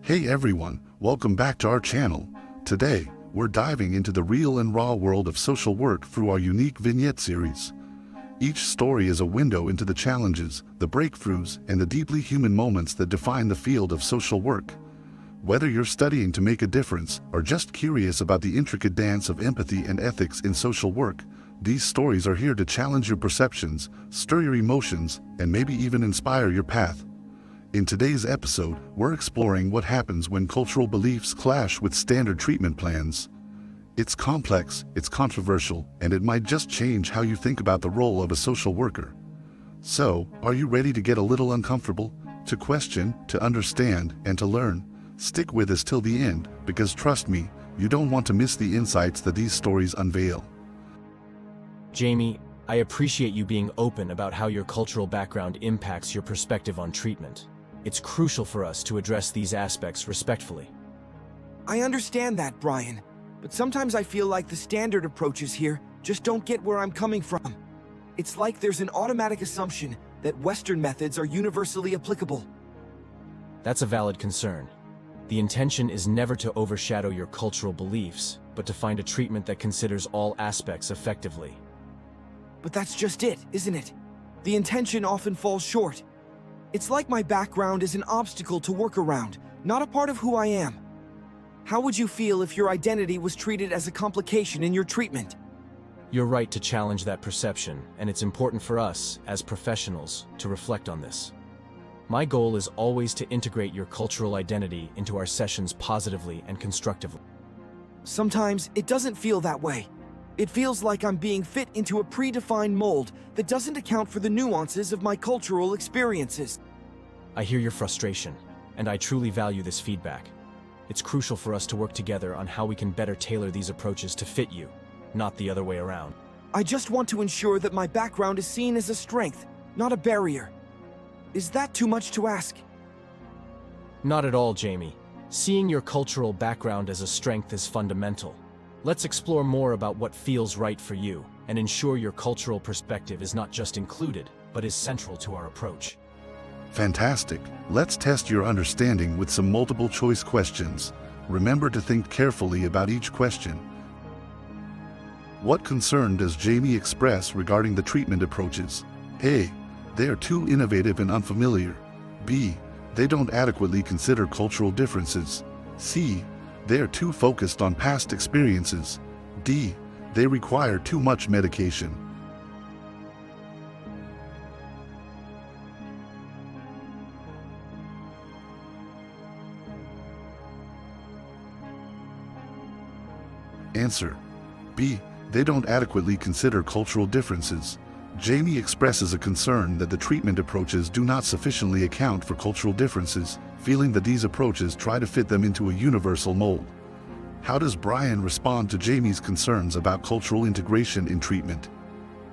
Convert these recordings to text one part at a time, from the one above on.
Hey everyone, welcome back to our channel. Today, we're diving into the real and raw world of social work through our unique vignette series. Each story is a window into the challenges, the breakthroughs, and the deeply human moments that define the field of social work. Whether you're studying to make a difference or just curious about the intricate dance of empathy and ethics in social work, these stories are here to challenge your perceptions, stir your emotions, and maybe even inspire your path. In today's episode, we're exploring what happens when cultural beliefs clash with standard treatment plans. It's complex, it's controversial, and it might just change how you think about the role of a social worker. So, are you ready to get a little uncomfortable, to question, to understand, and to learn? Stick with us till the end, because trust me, you don't want to miss the insights that these stories unveil. Jamie, I appreciate you being open about how your cultural background impacts your perspective on treatment. It's crucial for us to address these aspects respectfully. I understand that, Brian, but sometimes I feel like the standard approaches here just don't get where I'm coming from. It's like there's an automatic assumption that Western methods are universally applicable. That's a valid concern. The intention is never to overshadow your cultural beliefs, but to find a treatment that considers all aspects effectively. But that's just it, isn't it? The intention often falls short. It's like my background is an obstacle to work around, not a part of who I am. How would you feel if your identity was treated as a complication in your treatment? You're right to challenge that perception, and it's important for us, as professionals, to reflect on this. My goal is always to integrate your cultural identity into our sessions positively and constructively. Sometimes it doesn't feel that way. It feels like I'm being fit into a predefined mold that doesn't account for the nuances of my cultural experiences. I hear your frustration, and I truly value this feedback. It's crucial for us to work together on how we can better tailor these approaches to fit you, not the other way around. I just want to ensure that my background is seen as a strength, not a barrier. Is that too much to ask? Not at all, Jamie. Seeing your cultural background as a strength is fundamental. Let's explore more about what feels right for you and ensure your cultural perspective is not just included, but is central to our approach. Fantastic. Let's test your understanding with some multiple choice questions. Remember to think carefully about each question. What concern does Jamie express regarding the treatment approaches? A. They are too innovative and unfamiliar. B. They don't adequately consider cultural differences. C. They are too focused on past experiences. D. They require too much medication. Answer: B. They don't adequately consider cultural differences. Jamie expresses a concern that the treatment approaches do not sufficiently account for cultural differences, feeling that these approaches try to fit them into a universal mold. How does Brian respond to Jamie's concerns about cultural integration in treatment?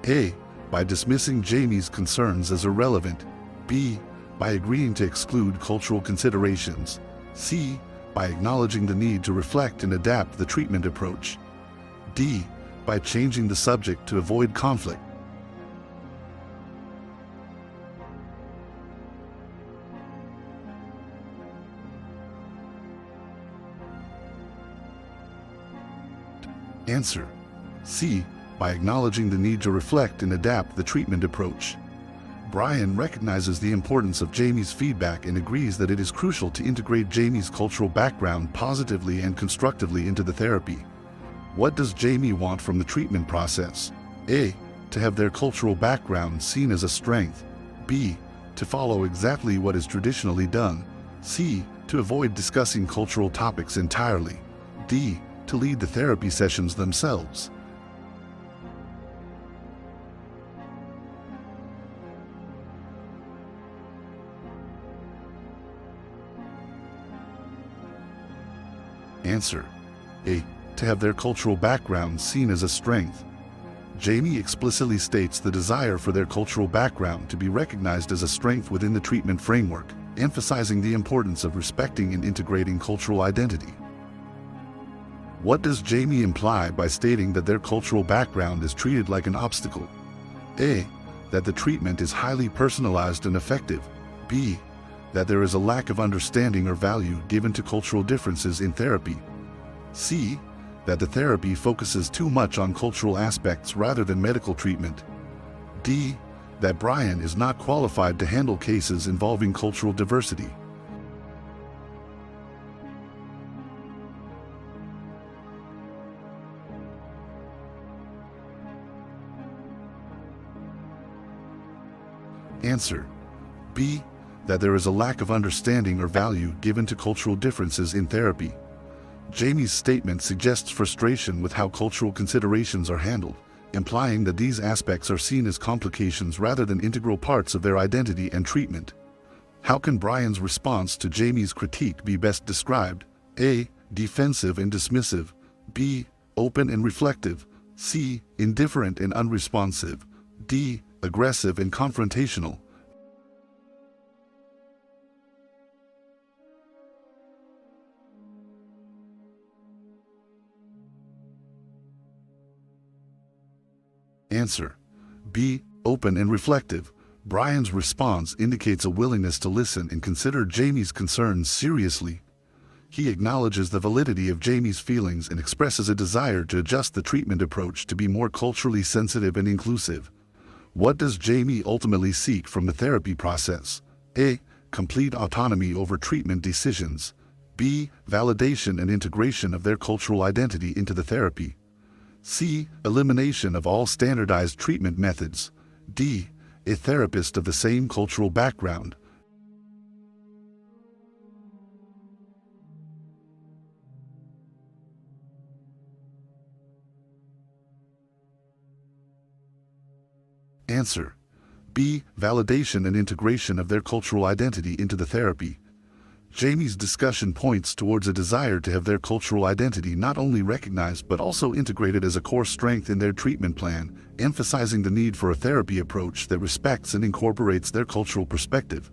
A. By dismissing Jamie's concerns as irrelevant. B. By agreeing to exclude cultural considerations. C. By acknowledging the need to reflect and adapt the treatment approach. D. By changing the subject to avoid conflict. Answer: C. By acknowledging the need to reflect and adapt the treatment approach. Brian recognizes the importance of Jamie's feedback and agrees that it is crucial to integrate Jamie's cultural background positively and constructively into the therapy. What does Jamie want from the treatment process? A. To have their cultural background seen as a strength. B. To follow exactly what is traditionally done. C. To avoid discussing cultural topics entirely. D. To lead the therapy sessions themselves. Answer: A. To have their cultural background seen as a strength. Jamie explicitly states the desire for their cultural background to be recognized as a strength within the treatment framework, emphasizing the importance of respecting and integrating cultural identity. What does Jamie imply by stating that their cultural background is treated like an obstacle? A. That the treatment is highly personalized and effective. B. that there is a lack of understanding or value given to cultural differences in therapy. C. That the therapy focuses too much on cultural aspects rather than medical treatment. D. That Brian is not qualified to handle cases involving cultural diversity. Answer: B. That there is a lack of understanding or value given to cultural differences in therapy. Jamie's statement suggests frustration with how cultural considerations are handled, implying that these aspects are seen as complications rather than integral parts of their identity and treatment. How can Brian's response to Jamie's critique be best described? A. Defensive and dismissive. B. Open and reflective. C. Indifferent and unresponsive. D. Aggressive and confrontational. Answer: B. Open and reflective. Brian's response indicates a willingness to listen and consider Jamie's concerns seriously. He acknowledges the validity of Jamie's feelings and expresses a desire to adjust the treatment approach to be more culturally sensitive and inclusive. What does Jamie ultimately seek from the therapy process? A. Complete autonomy over treatment decisions. B. Validation and integration of their cultural identity into the therapy. C. Elimination of all standardized treatment methods. D. A therapist of the same cultural background. Answer: B. Validation and integration of their cultural identity into the therapy. Jamie's discussion points towards a desire to have their cultural identity not only recognized but also integrated as a core strength in their treatment plan, emphasizing the need for a therapy approach that respects and incorporates their cultural perspective.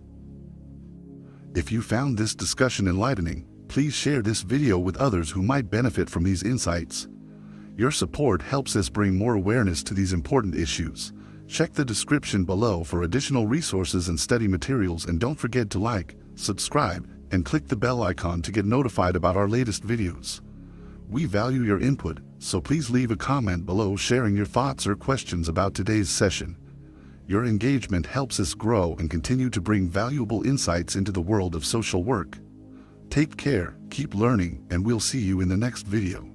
If you found this discussion enlightening, please share this video with others who might benefit from these insights. Your support helps us bring more awareness to these important issues. Check the description below for additional resources and study materials, and don't forget to like, subscribe, and click the bell icon to get notified about our latest videos. We value your input, so please leave a comment below sharing your thoughts or questions about today's session. Your engagement helps us grow and continue to bring valuable insights into the world of social work. Take care, keep learning, and we'll see you in the next video.